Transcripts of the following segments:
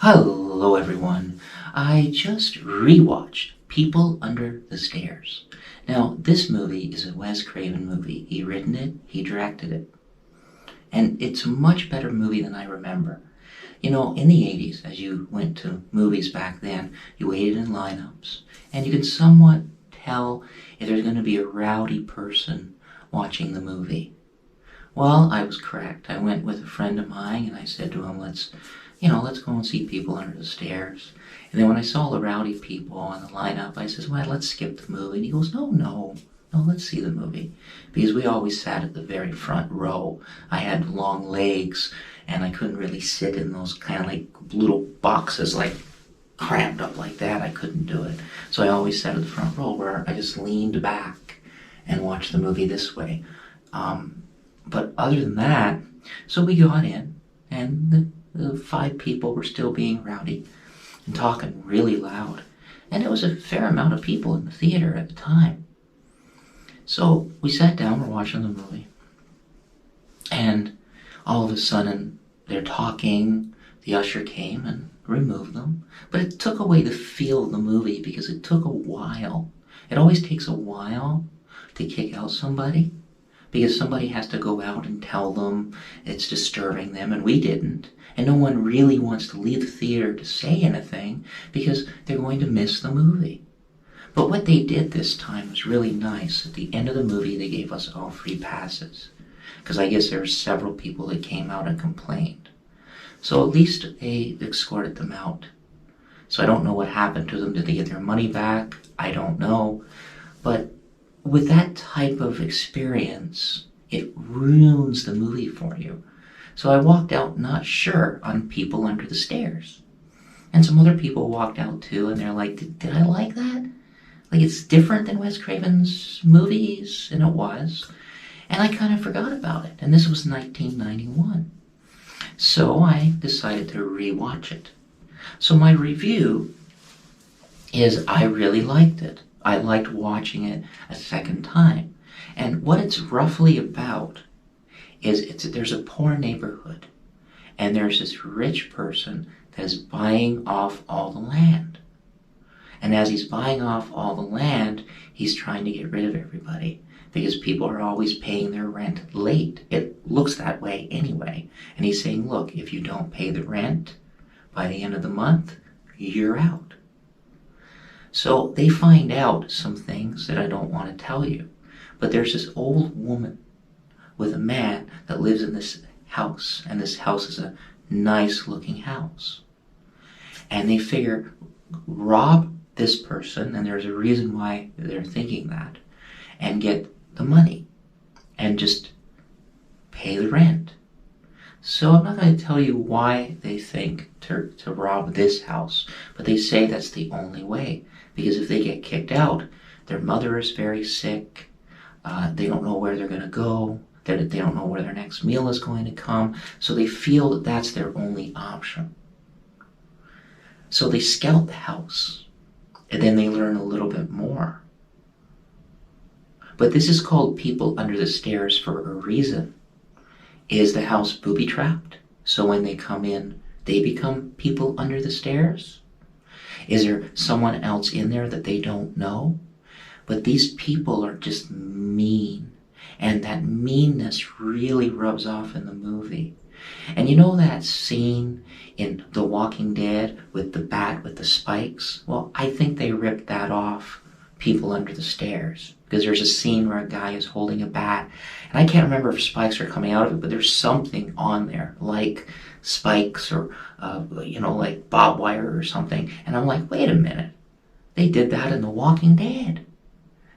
Hello everyone. I just rewatched People Under the Stairs. Now, this movie is a Wes Craven movie. He written it, he directed it. And it's a much better movie than I remember. You know, in the 80s, as you went to movies back then, you waited in lineups, and you could somewhat tell if there's going to be a rowdy person watching the movie. Well, I was correct. I went with a friend of mine and I said to him, let's go and see People Under the Stairs. And then when I saw the rowdy people on the lineup, I says, well, let's skip the movie. And he goes, no, let's see the movie. Because we always sat at the very front row. I had long legs and I couldn't really sit in those kind of like little boxes, like cramped up like that. I couldn't do it. So I always sat at the front row where I just leaned back and watched the movie this way. But other than that, so we got in, and the five people were still being rowdy and talking really loud. And it was a fair amount of people in the theater at the time. So we sat down, we're watching the movie, and all of a sudden they're talking. The usher came and removed them. But it took away the feel of the movie because it took a while. It always takes a while to kick out somebody, because somebody has to go out and tell them it's disturbing them, and we didn't. And no one really wants to leave the theater to say anything because they're going to miss the movie. But what they did this time was really nice. At the end of the movie, they gave us all free passes, because I guess there were several people that came out and complained. So at least they escorted them out. So I don't know what happened to them. Did they get their money back? I don't know. But with that type of experience, it ruins the movie for you. So I walked out not sure on People Under the Stairs. And some other people walked out too, and they're like, did I like that? Like, it's different than Wes Craven's movies, and it was. And I kind of forgot about it. And this was 1991. So I decided to rewatch it. So my review is I really liked it. I liked watching it a second time. And what it's roughly about is there's a poor neighborhood, and there's this rich person that is buying off all the land. And as he's buying off all the land, he's trying to get rid of everybody because people are always paying their rent late. It looks that way anyway. And he's saying, look, if you don't pay the rent by the end of the month, you're out. So they find out some things that I don't want to tell you. But there's this old woman with a man that lives in this house. And this house is a nice looking house. And they figure, rob this person, and there's a reason why they're thinking that, and get the money and just pay the rent. So I'm not going to tell you why they think to rob this house, but they say that's the only way. Because if they get kicked out, their mother is very sick, they don't know where they're going to go, they don't know where their next meal is going to come, so they feel that that's their only option. So they scout the house, and then they learn a little bit more. But this is called People Under the Stairs for a reason. Is the house booby-trapped? So when they come in, they become people under the stairs? Is there someone else in there that they don't know? But these people are just mean. And that meanness really rubs off in the movie. And you know that scene in The Walking Dead with the bat with the spikes? Well, I think they ripped that off People Under the Stairs. Because there's a scene where a guy is holding a bat. And I can't remember if spikes are coming out of it, but there's something on there, like spikes or, like barbed wire or something. And I'm like, wait a minute. They did that in The Walking Dead.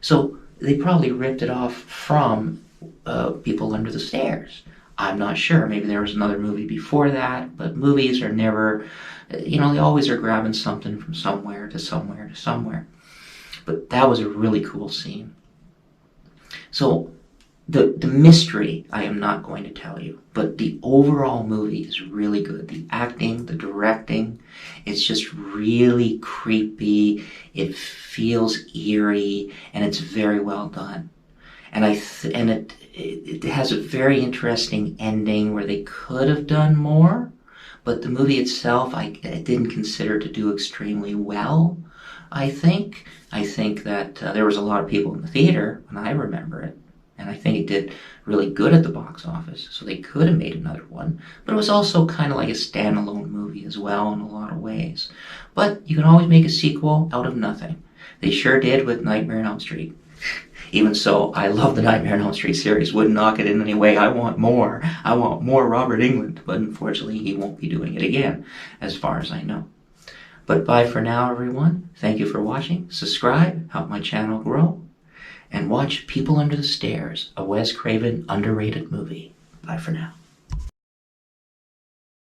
So they probably ripped it off from People Under the Stairs. I'm not sure. Maybe there was another movie before that, but movies are never, they always are grabbing something from somewhere to somewhere to somewhere. But that was a really cool scene. So the mystery, I am not going to tell you, but the overall movie is really good. The acting, the directing, it's just really creepy. It feels eerie, and it's very well done. And it has a very interesting ending where they could have done more, but the movie itself I didn't consider to do extremely well. I think that there was a lot of people in the theater when I remember it, and I think it did really good at the box office, so they could have made another one. But it was also kind of like a standalone movie as well in a lot of ways. But you can always make a sequel out of nothing. They sure did with Nightmare on Elm Street. Even so, I love the Nightmare on Elm Street series. Wouldn't knock it in any way. I want more. I want more Robert Englund. But unfortunately, he won't be doing it again, as far as I know. But bye for now, everyone. Thank you for watching. Subscribe, help my channel grow, and watch People Under the Stairs, a Wes Craven underrated movie. Bye for now.